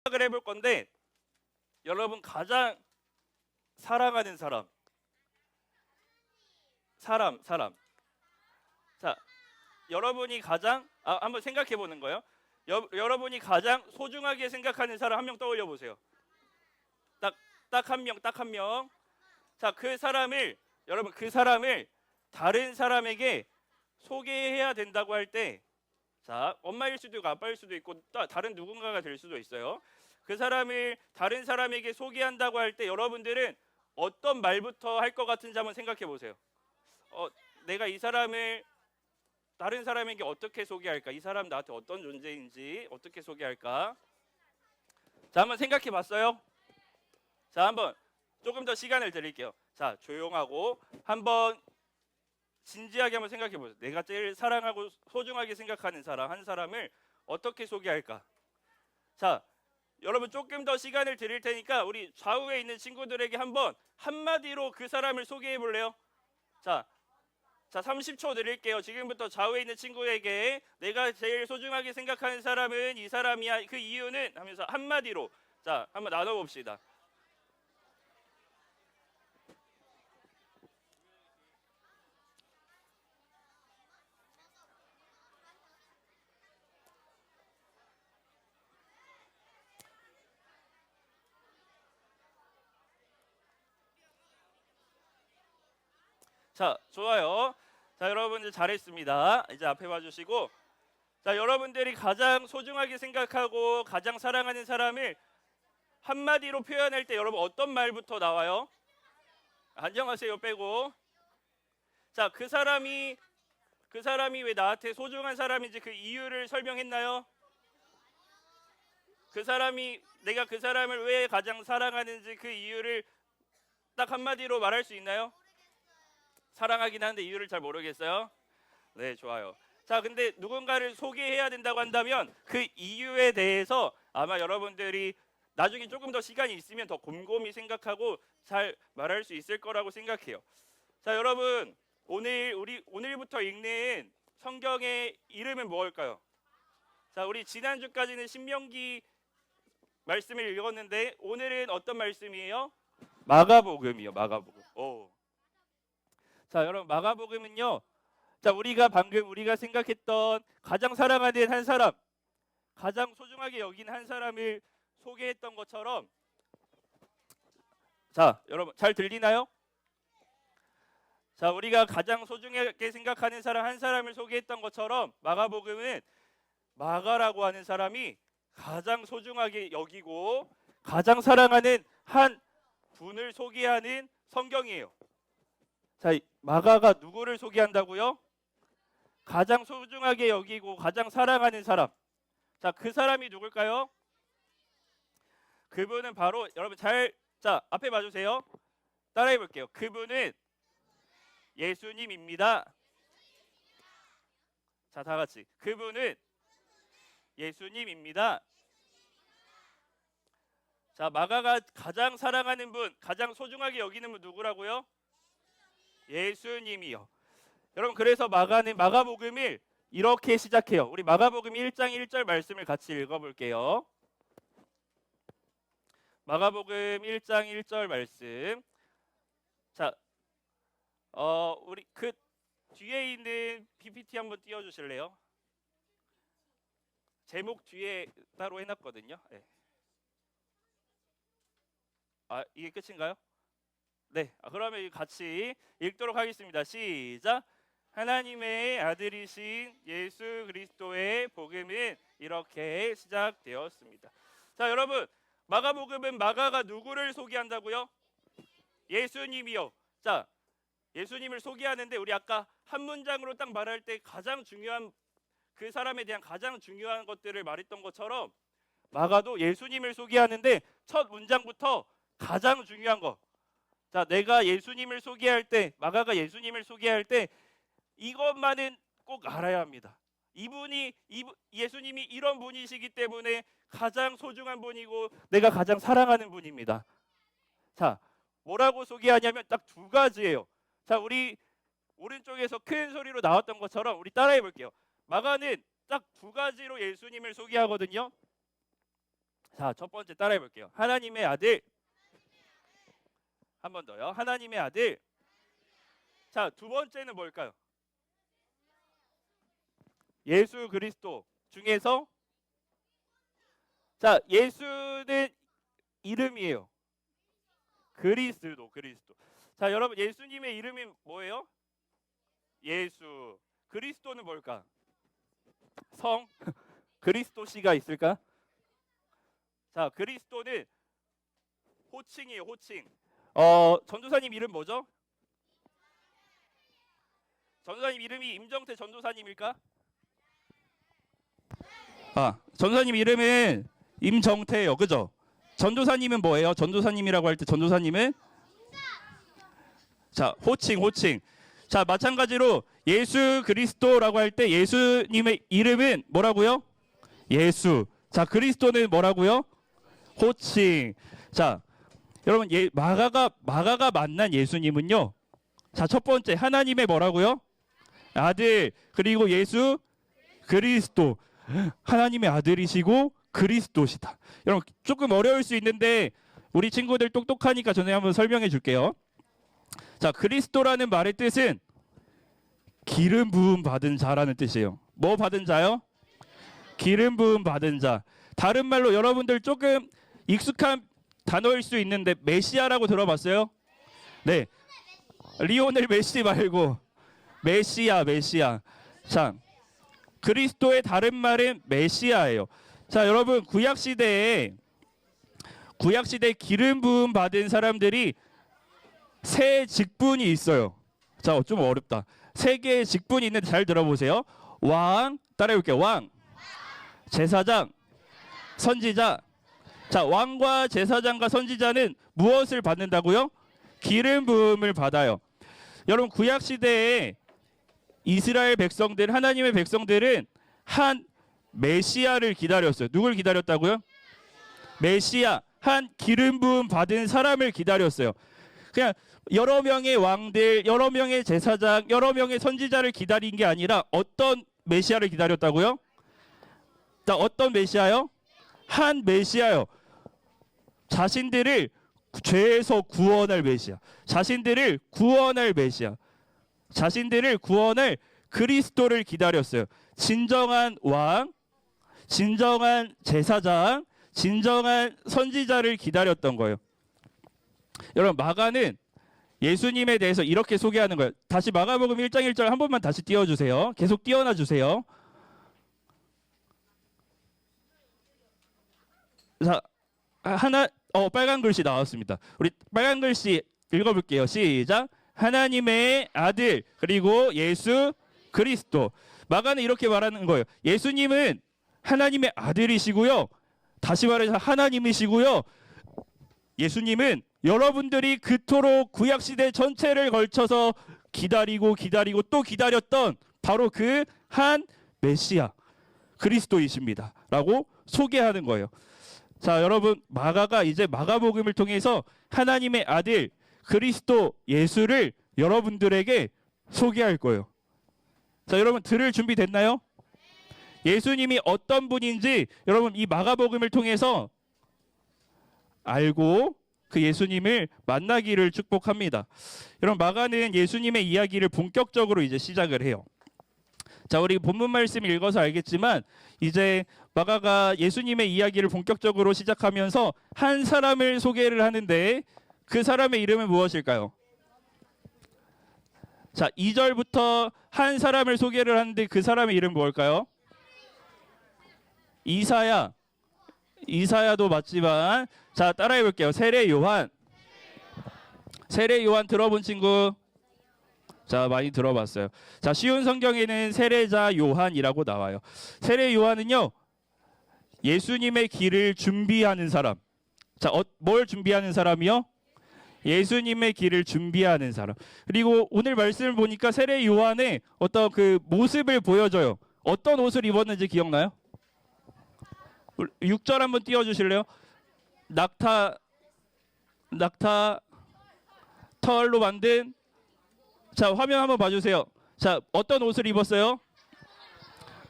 생각을 해볼 건데, 여러분 가장 사랑하는 사람. 자, 여러분이 가장 한번 생각해 보는 거예요. 여러분이 가장 소중하게 생각하는 사람 한 명 떠올려 보세요. 딱 한 명. 자, 여러분 그 사람을 다른 사람에게 소개해야 된다고 할 때, 자, 엄마일 수도 있고 아빠일 수도 있고 다른 누군가가 될 수도 있어요. 그 사람을 다른 사람에게 소개한다고 할 때 여러분들은 어떤 말부터 할 것 같은지 한번 생각해 보세요. 내가 이 사람을 다른 사람에게 어떻게 소개할까? 이 사람 나한테 어떤 존재인지 어떻게 소개할까? 자, 한번 생각해 봤어요? 자, 한번 조금 더 시간을 드릴게요. 자, 조용하고 한번 진지하게 한번 생각해 보세요. 내가 제일 사랑하고 소중하게 생각하는 사람 한 사람을 어떻게 소개할까? 자, 여러분 조금 더 시간을 드릴 테니까 우리 좌우에 있는 친구들에게 한번 한마디로 그 사람을 소개해 볼래요? 자, 30초 드릴게요. 지금부터 좌우에 있는 친구에게 내가 제일 소중하게 생각하는 사람은 이 사람이야. 그 이유는 하면서 한마디로 자, 한번 나눠 봅시다. 자, 좋아요. 자, 여러분들 잘했습니다. 이제 앞에 봐주시고, 자, 여러분들이 가장 소중하게 생각하고 가장 사랑하는 사람을 한마디로 표현할 때 여러분 어떤 말부터 나와요? 안녕하세요 빼고. 자, 그 사람이 왜 나한테 소중한 사람인지 그 이유를 설명했나요? 내가 그 사람을 왜 가장 사랑하는지 그 이유를 딱 한마디로 말할 수 있나요? 사랑하긴 하는데 이유를 잘 모르겠어요. 네, 좋아요. 자, 근데 누군가를 소개해야 된다고 한다면 그 이유에 대해서 아마 여러분들이 나중에 조금 더 시간이 있으면 더 곰곰이 생각하고 잘 말할 수 있을 거라고 생각해요. 자, 여러분 오늘부터 읽는 성경의 이름은 무엇일까요? 자, 우리 지난주까지는 신명기 말씀을 읽었는데 오늘은 어떤 말씀이에요? 마가복음이요. 마가복음. 오. 자, 여러분 마가복음은요. 자, 방금 우리가 생각했던 가장 사랑하는 한 사람, 가장 소중하게 여긴 한 사람을 소개했던 것처럼, 자, 여러분 잘 들리나요? 자, 우리가 가장 소중하게 생각하는 사람 한 사람을 소개했던 것처럼 마가복음은 마가라고 하는 사람이 가장 소중하게 여기고 가장 사랑하는 한 분을 소개하는 성경이에요. 자, 마가가 누구를 소개한다고요? 가장 소중하게 여기고 가장 사랑하는 사람. 자, 그 사람이 누굴까요? 그분은 바로 여러분 자, 앞에 봐주세요. 따라해 볼게요. 그분은 예수님입니다. 자, 다 같이. 그분은 예수님입니다. 자, 마가가 가장 사랑하는 분, 가장 소중하게 여기는 분 누구라고요? 예수님이요. 여러분, 그래서 마가복음을 이렇게 시작해요. 우리 마가복음 1장 1절 말씀을 같이 읽어볼게요. 마가복음 1장 1절 말씀. 자, 우리 그 뒤에 있는 PPT 한번 띄워주실래요? 제목 뒤에 따로 해놨거든요. 네. 이게 끝인가요? 네, 그러면 같이 읽도록 하겠습니다. 시작. 하나님의 아들이신 예수 그리스도의 복음은 이렇게 시작되었습니다. 자, 여러분, 마가복음은 마가가 누구를 소개한다고요? 예수님이요. 자, 예수님을 소개하는데 우리 아까 한 문장으로 딱 말할 때 가장 중요한 그 사람에 대한 가장 중요한 것들을 말했던 것처럼 마가도 예수님을 소개하는데 첫 문장부터 가장 중요한 거. 자, 내가 예수님을 소개할 때, 마가가 예수님을 소개할 때 이것만은 꼭 알아야 합니다. 예수님이 이런 분이시기 때문에 가장 소중한 분이고 내가 가장 사랑하는 분입니다. 자, 뭐라고 소개하냐면 딱 두 가지예요. 자, 우리 오른쪽에서 큰 소리로 나왔던 것처럼 우리 따라해 볼게요. 마가는 딱 두 가지로 예수님을 소개하거든요. 자, 첫 번째 따라해 볼게요. 하나님의 아들. 한 번 더요. 하나님의 아들. 자, 두 번째는 뭘까요? 예수 그리스도 중에서 자, 예수는 이름이에요. 그리스도. 자, 여러분 예수님의 이름이 뭐예요? 예수. 그리스도는 뭘까? 성. 그리스도시가 있을까? 자, 그리스도는 호칭이에요, 호칭. 전도사님 이름 뭐죠? 전도사님 이름이 임정태 전도사님일까? 전도사님 이름은 임정태예요, 그죠? 전도사님은 뭐예요? 전도사님이라고 할 때 전도사님은 자, 호칭. 자, 마찬가지로 예수 그리스도라고 할 때 예수님의 이름은 뭐라고요? 예수. 자, 그리스도는 뭐라고요? 호칭. 자, 여러분 마가가 만난 예수님은요. 자, 첫 번째 하나님의 뭐라고요? 아들. 그리고 예수 그리스도. 하나님의 아들이시고 그리스도시다. 여러분 조금 어려울 수 있는데 우리 친구들 똑똑하니까 전에 한번 설명해 줄게요. 자, 그리스도라는 말의 뜻은 기름 부음 받은 자라는 뜻이에요. 뭐 받은 자요? 기름 부음 받은 자. 다른 말로 여러분들 조금 익숙한 단어일 수 있는데 메시아라고 들어봤어요? 네. 리오넬 메시 말고 메시아. 자, 그리스도의 다른 말은 메시아예요. 자, 여러분 구약 시대에 기름 부음 받은 사람들이 세 직분이 있어요. 자, 좀 어렵다. 세 개의 직분이 있는데 잘 들어보세요. 왕, 따라해볼게요. 왕, 제사장, 선지자. 자, 왕과 제사장과 선지자는 무엇을 받는다고요? 기름 부음을 받아요. 여러분 구약 시대에 이스라엘 백성들, 하나님의 백성들은 한 메시아를 기다렸어요. 누굴 기다렸다고요? 메시아, 한 기름 부음 받은 사람을 기다렸어요. 그냥 여러 명의 왕들, 여러 명의 제사장, 여러 명의 선지자를 기다린 게 아니라 어떤 메시아를 기다렸다고요? 자, 어떤 메시아요? 한 메시아요. 자신들을 죄에서 구원할 메시아. 자신들을 구원할 메시아. 자신들을 구원할 그리스도를 기다렸어요. 진정한 왕, 진정한 제사장, 진정한 선지자를 기다렸던 거예요. 여러분 마가는 예수님에 대해서 이렇게 소개하는 거예요. 다시 마가복음 1장 1절 한 번만 다시 띄워주세요. 계속 띄워놔 주세요. 자, 빨간 글씨 나왔습니다. 우리 빨간 글씨 읽어볼게요. 시작. 하나님의 아들 그리고 예수 그리스도. 마가는 이렇게 말하는 거예요. 예수님은 하나님의 아들이시고요. 다시 말해서 하나님이시고요. 예수님은 여러분들이 그토록 구약시대 전체를 걸쳐서 기다리고 또 기다렸던 바로 그 한 메시아 그리스도이십니다 라고 소개하는 거예요. 자, 여러분 마가가 이제 마가복음을 통해서 하나님의 아들 그리스도 예수를 여러분들에게 소개할 거예요. 자, 여러분 들을 준비 됐나요? 예수님이 어떤 분인지 여러분 이 마가복음을 통해서 알고 그 예수님을 만나기를 축복합니다. 여러분 마가는 예수님의 이야기를 본격적으로 이제 시작을 해요. 자, 우리 본문 말씀 읽어서 알겠지만 이제 마가가 예수님의 이야기를 본격적으로 시작하면서 한 사람을 소개를 하는데 그 사람의 이름은 무엇일까요? 자, 2절부터 한 사람을 소개를 하는데 그 사람의 이름은 뭘까요? 이사야도 맞지만 자, 따라해 볼게요. 세례 요한 들어본 친구? 자, 많이 들어봤어요. 자, 쉬운 성경에는 세례자 요한이라고 나와요. 세례 요한은요 예수님의 길을 준비하는 사람. 자, 뭘 준비하는 사람이요? 예수님의 길을 준비하는 사람. 그리고 오늘 말씀을 보니까 세례 요한의 어떤 그 모습을 보여줘요. 어떤 옷을 입었는지 기억나요? 6절 한번 띄워주실래요? 낙타 털로 만든. 자, 화면 한번 봐주세요. 자, 어떤 옷을 입었어요?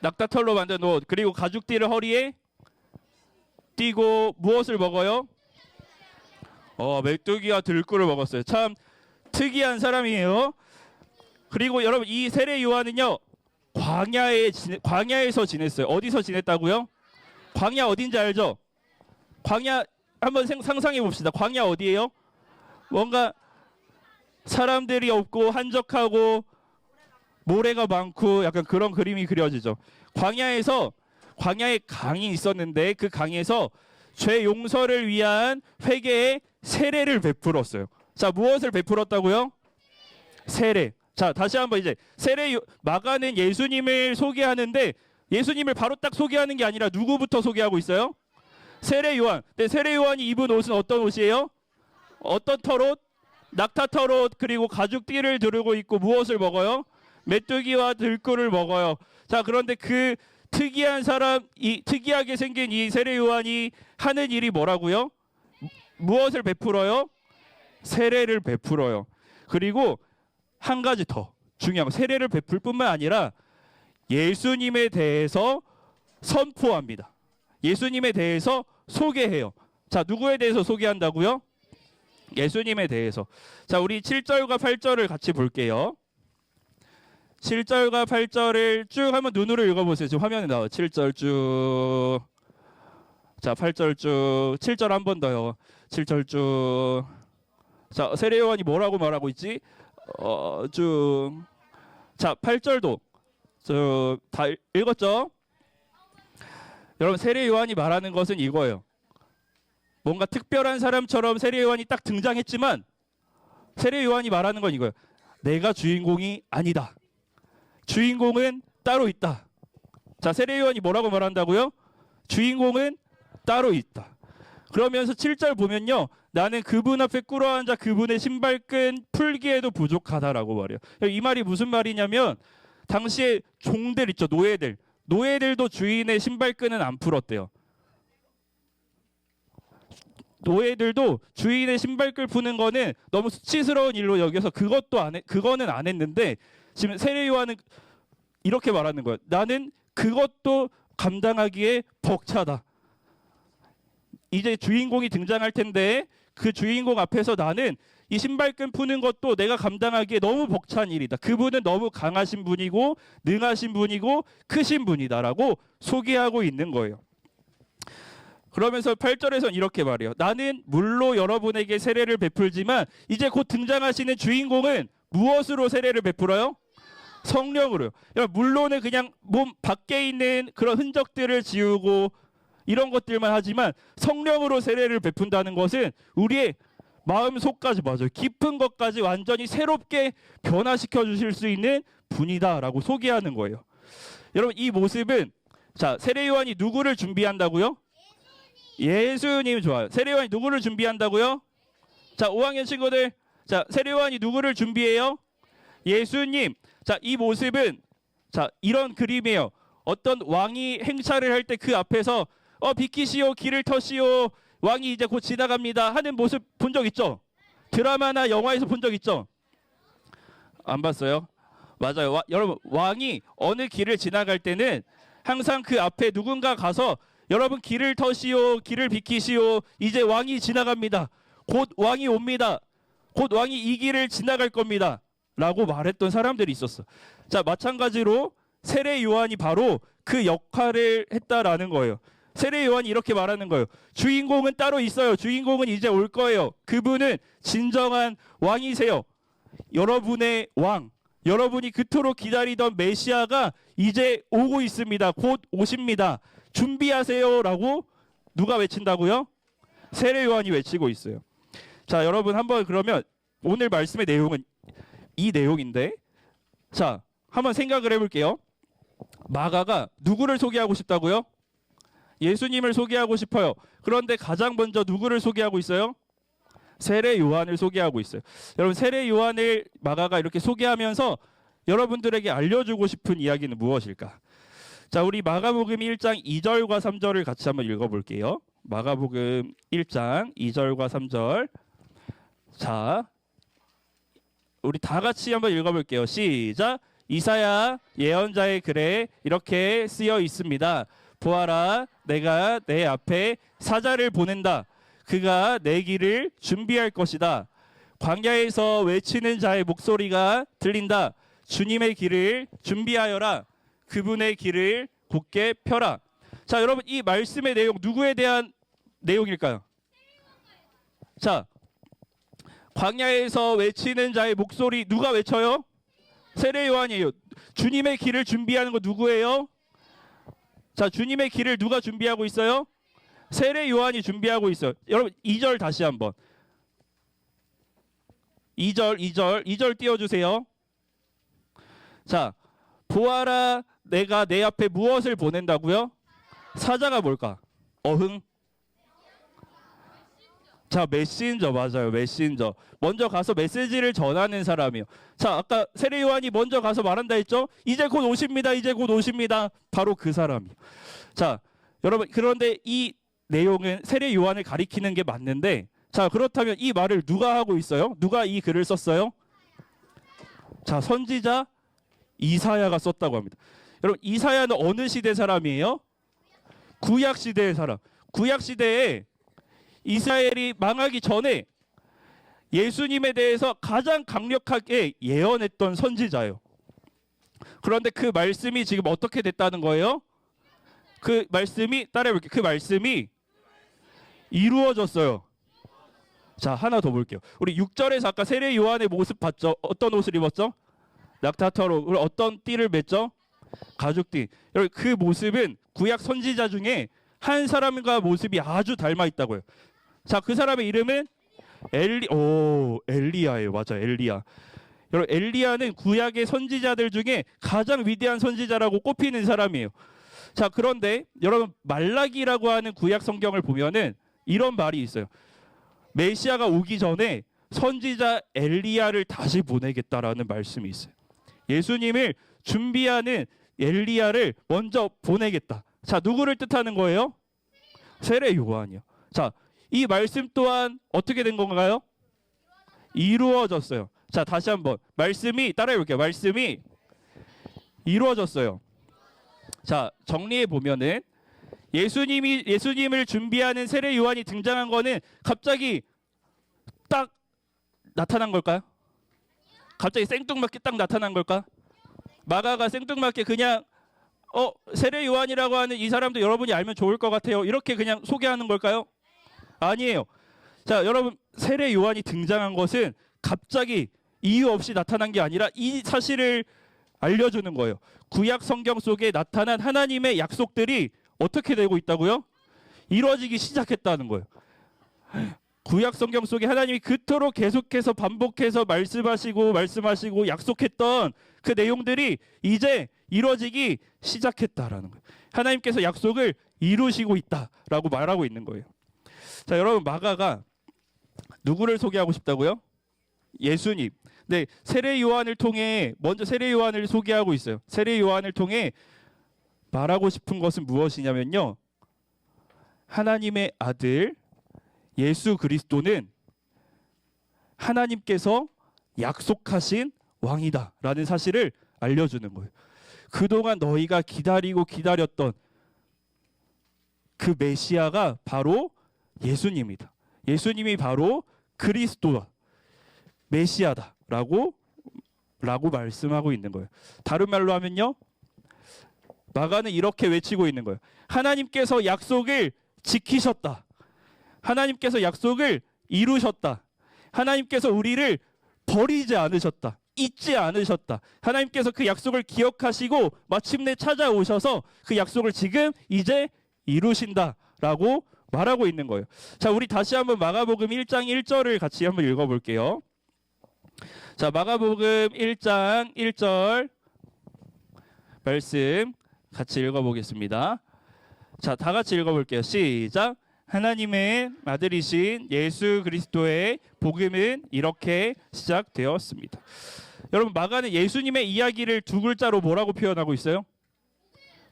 낙타 털로 만든 옷. 그리고 가죽띠를 허리에 뛰고 무엇을 먹어요? 메뚜기와 들꿀을 먹었어요. 참 특이한 사람이에요. 그리고 여러분 이 세례 요한은요 광야에서 지냈어요. 어디서 지냈다고요? 광야 어딘지 알죠? 광야 한번 상상해 봅시다. 광야 어디예요? 뭔가 사람들이 없고 한적하고 모래가 많고 약간 그런 그림이 그려지죠. 광야에 강이 있었는데 그 강에서 죄 용서를 위한 회개의 세례를 베풀었어요. 자, 무엇을 베풀었다고요? 세례. 자, 다시 한번 이제 마가는 예수님을 소개하는데 예수님을 바로 딱 소개하는 게 아니라 누구부터 소개하고 있어요? 세례 요한. 근데 세례 요한이 입은 옷은 어떤 옷이에요? 어떤 털옷? 낙타 털옷 그리고 가죽띠를 두르고 있고 무엇을 먹어요? 메뚜기와 들꿀을 먹어요. 자, 그런데 그 특이한 사람, 이 특이하게 생긴 이 세례 요한이 하는 일이 뭐라고요? 무엇을 베풀어요? 세례를 베풀어요. 그리고 한 가지 더 중요한 거, 세례를 베풀 뿐만 아니라 예수님에 대해서 선포합니다. 예수님에 대해서 소개해요. 자, 누구에 대해서 소개한다고요? 예수님에 대해서. 자, 우리 7절과 8절을 같이 볼게요. 7절과 8절을 쭉 한번 눈으로 읽어보세요. 지금 화면에 나와요. 7절 쭉. 자, 8절 쭉. 7절 한 번 더요. 7절 쭉. 자, 세례 요한이 뭐라고 말하고 있지? 쭉. 자, 8절도 다 읽었죠? 여러분, 세례 요한이 말하는 것은 이거예요. 뭔가 특별한 사람처럼 세례 요한이 딱 등장했지만 세례 요한이 말하는 건 이거예요. 내가 주인공이 아니다. 주인공은 따로 있다. 자, 세례 요한이 뭐라고 말한다고요? 주인공은 따로 있다. 그러면서 7절 보면요. 나는 그분 앞에 꿇어앉아 그분의 신발끈 풀기에도 부족하다라고 말해요. 이 말이 무슨 말이냐면 당시에 종들 있죠. 노예들도 주인의 신발끈은 안 풀었대요. 노예들도 주인의 신발끈 푸는 거는 너무 수치스러운 일로 여겨서 그거는 안 했는데 지금 세례 요한은 이렇게 말하는 거예요. 나는 그것도 감당하기에 벅차다. 이제 주인공이 등장할 텐데 그 주인공 앞에서 나는 이 신발끈 푸는 것도 내가 감당하기에 너무 벅찬 일이다. 그분은 너무 강하신 분이고 능하신 분이고 크신 분이다라고 소개하고 있는 거예요. 그러면서 8절에서는 이렇게 말해요. 나는 물로 여러분에게 세례를 베풀지만 이제 곧 등장하시는 주인공은 무엇으로 세례를 베풀어요? 성령으로요. 물로는 그냥 몸 밖에 있는 그런 흔적들을 지우고 이런 것들만 하지만 성령으로 세례를 베푼다는 것은 우리의 마음속까지 맞아요. 깊은 것까지 완전히 새롭게 변화시켜 주실 수 있는 분이다라고 소개하는 거예요. 여러분, 이 모습은 자, 세례 요한이 누구를 준비한다고요? 예수님. 좋아요. 세례 요한이 누구를 준비한다고요? 자, 5학년 친구들. 자, 세례 요한이 누구를 준비해요? 예수님. 자, 이 모습은 자, 이런 그림이에요. 어떤 왕이 행차를 할 때 그 앞에서 비키시오, 길을 터시오, 왕이 이제 곧 지나갑니다 하는 모습 본 적 있죠? 드라마나 영화에서 본 적 있죠? 안 봤어요? 맞아요. 여러분, 왕이 어느 길을 지나갈 때는 항상 그 앞에 누군가 가서 여러분 길을 터시오, 길을 비키시오, 이제 왕이 지나갑니다. 곧 왕이 옵니다. 곧 왕이 이 길을 지나갈 겁니다. 라고 말했던 사람들이 있었어. 자, 마찬가지로 세례 요한이 바로 그 역할을 했다라는 거예요. 세례 요한이 이렇게 말하는 거예요. 주인공은 따로 있어요. 주인공은 이제 올 거예요. 그분은 진정한 왕이세요. 여러분의 왕, 여러분이 그토록 기다리던 메시아가 이제 오고 있습니다. 곧 오십니다. 준비하세요 라고 누가 외친다고요? 세례 요한이 외치고 있어요. 자, 여러분 한번 그러면 오늘 말씀의 내용은 이 내용인데, 자, 한번 생각을 해볼게요. 마가가 누구를 소개하고 싶다고요? 예수님을 소개하고 싶어요. 그런데 가장 먼저 누구를 소개하고 있어요? 세례 요한을 소개하고 있어요. 여러분, 세례 요한을 마가가 이렇게 소개하면서 여러분들에게 알려주고 싶은 이야기는 무엇일까? 자, 우리 마가복음 1장 2절과 3절을 같이 한번 읽어볼게요. 마가복음 1장 2절과 3절. 자, 우리 다 같이 한번 읽어볼게요. 시작. 이사야 예언자의 글에 이렇게 쓰여 있습니다. 보아라, 내가 내 앞에 사자를 보낸다. 그가 내 길을 준비할 것이다. 광야에서 외치는 자의 목소리가 들린다. 주님의 길을 준비하여라. 그분의 길을 곧게 펴라. 자, 여러분, 이 말씀의 내용 누구에 대한 내용일까요? 자, 광야에서 외치는 자의 목소리 누가 외쳐요? 세례 요한이에요. 주님의 길을 준비하는 거 누구예요? 자, 주님의 길을 누가 준비하고 있어요? 세례 요한이 준비하고 있어요. 여러분 2절 다시 한번. 2절 띄워주세요. 자, 보아라, 내가 내 앞에 무엇을 보낸다고요? 사자가 뭘까? 어흥. 자, 메신저 맞아요. 메신저. 먼저 가서 메시지를 전하는 사람이요. 자, 아까 세례 요한이 먼저 가서 말한다 했죠? 이제 곧 오십니다. 이제 곧 오십니다. 바로 그 사람이요. 자, 여러분, 그런데 이 내용은 세례 요한을 가리키는 게 맞는데, 자, 그렇다면 이 말을 누가 하고 있어요? 누가 이 글을 썼어요? 자, 선지자 이사야가 썼다고 합니다. 여러분, 이사야는 어느 시대 사람이에요? 구약 시대의 사람. 구약 시대에 이스라엘이 망하기 전에 예수님에 대해서 가장 강력하게 예언했던 선지자예요. 그런데 그 말씀이 지금 어떻게 됐다는 거예요? 그 말씀이, 따라해볼게요. 그 말씀이 이루어졌어요. 자, 하나 더 볼게요. 우리 6절에서 아까 세례 요한의 모습 봤죠? 어떤 옷을 입었죠? 낙타털옷. 그리고 어떤 띠를 맸죠? 가죽띠. 여러분, 그 모습은 구약 선지자 중에 한 사람과 모습이 아주 닮아 있다고요. 자, 그 사람의 이름은 엘리야예요. 맞아요. 엘리야. 여러분, 엘리야는 구약의 선지자들 중에 가장 위대한 선지자라고 꼽히는 사람이에요. 자, 그런데 여러분, 말라기라고 하는 구약 성경을 보면은 이런 말이 있어요. 메시아가 오기 전에 선지자 엘리야를 다시 보내겠다라는 말씀이 있어요. 예수님을 준비하는 엘리야를 먼저 보내겠다. 자, 누구를 뜻하는 거예요? 세례 요한이요. 자, 이 말씀 또한 어떻게 된 건가요? 이루어졌어요. 자, 다시 한번 말씀이, 따라해 볼게요. 말씀이 이루어졌어요. 자, 정리해 보면은 예수님을 준비하는 세례 요한이 등장한 거는 갑자기 딱 나타난 걸까요? 갑자기 생뚱맞게 딱 나타난 걸까? 마가가 생뚱맞게 그냥 세례 요한이라고 하는 이 사람도 여러분이 알면 좋을 것 같아요. 이렇게 그냥 소개하는 걸까요? 아니에요. 자, 여러분, 세례 요한이 등장한 것은 갑자기 이유 없이 나타난 게 아니라 이 사실을 알려주는 거예요. 구약 성경 속에 나타난 하나님의 약속들이 어떻게 되고 있다고요? 이루어지기 시작했다는 거예요. 구약 성경 속에 하나님이 그토록 계속해서 반복해서 말씀하시고 약속했던 그 내용들이 이제 이루어지기 시작했다라는 거예요. 하나님께서 약속을 이루시고 있다라고 말하고 있는 거예요. 자, 여러분, 마가가 누구를 소개하고 싶다고요? 예수님. 네, 세례 요한을 통해 먼저 세례 요한을 소개하고 있어요. 세례 요한을 통해 말하고 싶은 것은 무엇이냐면요. 하나님의 아들 예수 그리스도는 하나님께서 약속하신 왕이다라는 사실을 알려주는 거예요. 그동안 너희가 기다렸던 그 메시아가 바로 예수님이다. 예수님이 바로 그리스도다. 메시아다라고 말씀하고 있는 거예요. 다른 말로 하면요. 마가는 이렇게 외치고 있는 거예요. 하나님께서 약속을 지키셨다. 하나님께서 약속을 이루셨다. 하나님께서 우리를 버리지 않으셨다. 잊지 않으셨다. 하나님께서 그 약속을 기억하시고 마침내 찾아오셔서 그 약속을 지금 이제 이루신다라고 말하고 있는 거예요. 자, 우리 다시 한번 마가복음 1장 1절을 같이 한번 읽어볼게요. 자, 마가복음 1장 1절 말씀 같이 읽어보겠습니다. 자, 다 같이 읽어볼게요. 시작. 하나님의 아들이신 예수 그리스도의 복음은 이렇게 시작되었습니다. 여러분, 마가는 예수님의 이야기를 두 글자로 뭐라고 표현하고 있어요?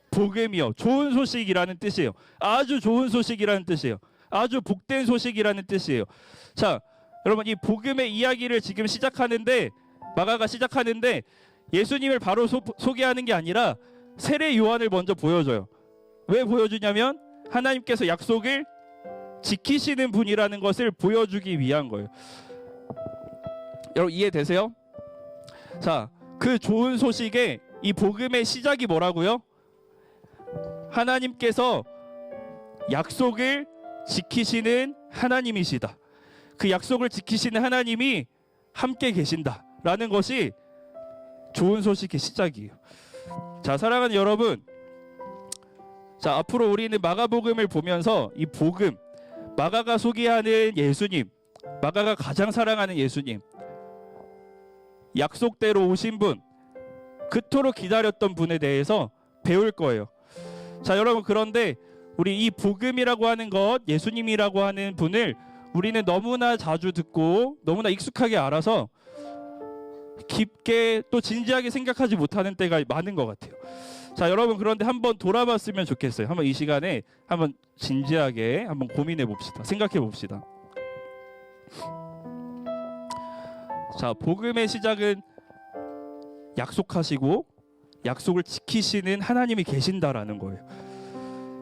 복음이요. 좋은 소식이라는 뜻이에요. 아주 좋은 소식이라는 뜻이에요. 아주 복된 소식이라는 뜻이에요. 자, 여러분, 이 복음의 이야기를 지금 시작하는데, 마가가 시작하는데 예수님을 바로 소개하는 게 아니라 세례 요한을 먼저 보여줘요. 왜 보여주냐면 하나님께서 약속을 지키시는 분이라는 것을 보여주기 위한 거예요. 여러분 이해되세요? 자, 그 좋은 소식의 이 복음의 시작이 뭐라고요? 하나님께서 약속을 지키시는 하나님이시다. 그 약속을 지키시는 하나님이 함께 계신다라는 것이 좋은 소식의 시작이에요. 자, 사랑하는 여러분, 자, 앞으로 우리는 마가복음을 보면서 이 복음, 마가가 소개하는 예수님, 마가가 가장 사랑하는 예수님, 약속대로 오신 분, 그토록 기다렸던 분에 대해서 배울 거예요. 자, 여러분, 그런데 우리 이 복음이라고 하는 것, 예수님이라고 하는 분을 우리는 너무나 자주 듣고 너무나 익숙하게 알아서 깊게 또 진지하게 생각하지 못하는 때가 많은 것 같아요. 자, 여러분, 그런데 한번 돌아봤으면 좋겠어요. 한번 이 시간에 한번 진지하게 한번 고민해 봅시다. 생각해 봅시다. 자, 복음의 시작은 약속하시고 약속을 지키시는 하나님이 계신다라는 거예요.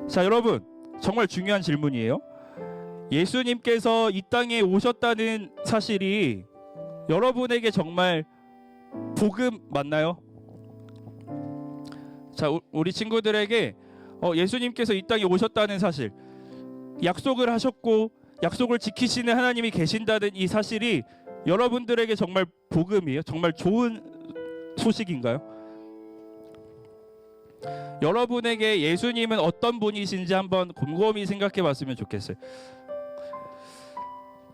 자, 여러분, 정말 중요한 질문이에요. 예수님께서 이 땅에 오셨다는 사실이 여러분에게 정말 복음 맞나요? 자, 우리 친구들에게 예수님께서 이 땅에 오셨다는 사실, 약속을 하셨고 약속을 지키시는 하나님이 계신다는 이 사실이 여러분들에게 정말 복음이에요? 정말 좋은 소식인가요? 여러분에게 예수님은 어떤 분이신지 한번 곰곰이 생각해 봤으면 좋겠어요.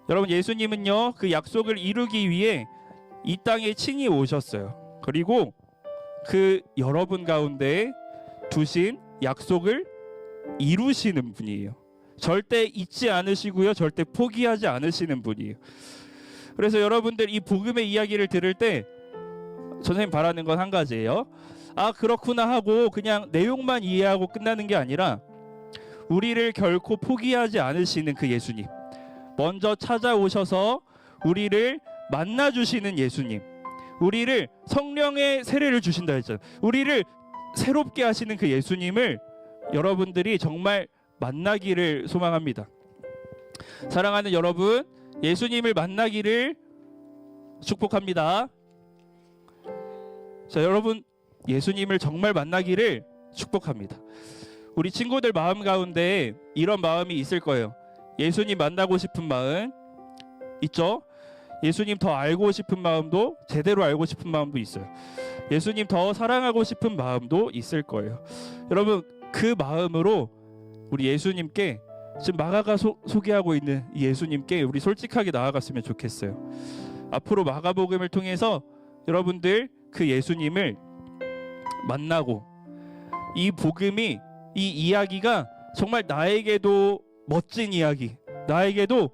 여러분, 예수님은요, 그 약속을 이루기 위해 이 땅에 친히 오셨어요. 그리고 그 여러분 가운데 두신 약속을 이루시는 분이에요. 절대 잊지 않으시고요, 절대 포기하지 않으시는 분이에요. 그래서 여러분들 이 복음의 이야기를 들을 때 선생님 바라는 건 한 가지예요. 아, 그렇구나 하고 그냥 내용만 이해하고 끝나는 게 아니라 우리를 결코 포기하지 않으시는 그 예수님, 먼저 찾아오셔서 우리를 만나주시는 예수님, 우리를 성령의 세례를 주신다 했잖아요. 우리를 새롭게 하시는 그 예수님을 여러분들이 정말 만나기를 소망합니다. 사랑하는 여러분, 예수님을 만나기를 축복합니다. 자, 여러분, 예수님을 정말 만나기를 축복합니다. 우리 친구들 마음 가운데 이런 마음이 있을 거예요. 예수님 만나고 싶은 마음 있죠? 예수님 더 알고 싶은 마음도, 제대로 알고 싶은 마음도 있어요. 예수님 더 사랑하고 싶은 마음도 있을 거예요. 여러분, 그 마음으로 우리 예수님께, 지금 마가가 소개하고 있는 이 예수님께 우리 솔직하게 나아갔으면 좋겠어요. 앞으로 마가복음을 통해서 여러분들 그 예수님을 만나고, 이 복음이, 이 이야기가 정말 나에게도 멋진 이야기, 나에게도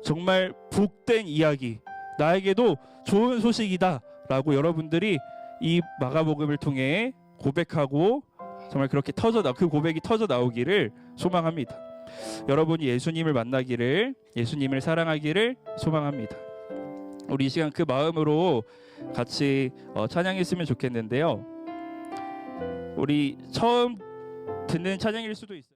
정말 복된 이야기, 나에게도 좋은 소식이다 라고 여러분들이 이 마가복음을 통해 고백하고 정말 그렇게 그 고백이 터져 나오기를 소망합니다. 여러분이 예수님을 만나기를, 예수님을 사랑하기를 소망합니다. 우리 이 시간 그 마음으로 같이 찬양했으면 좋겠는데요. 우리 처음 듣는 찬양일 수도 있어요.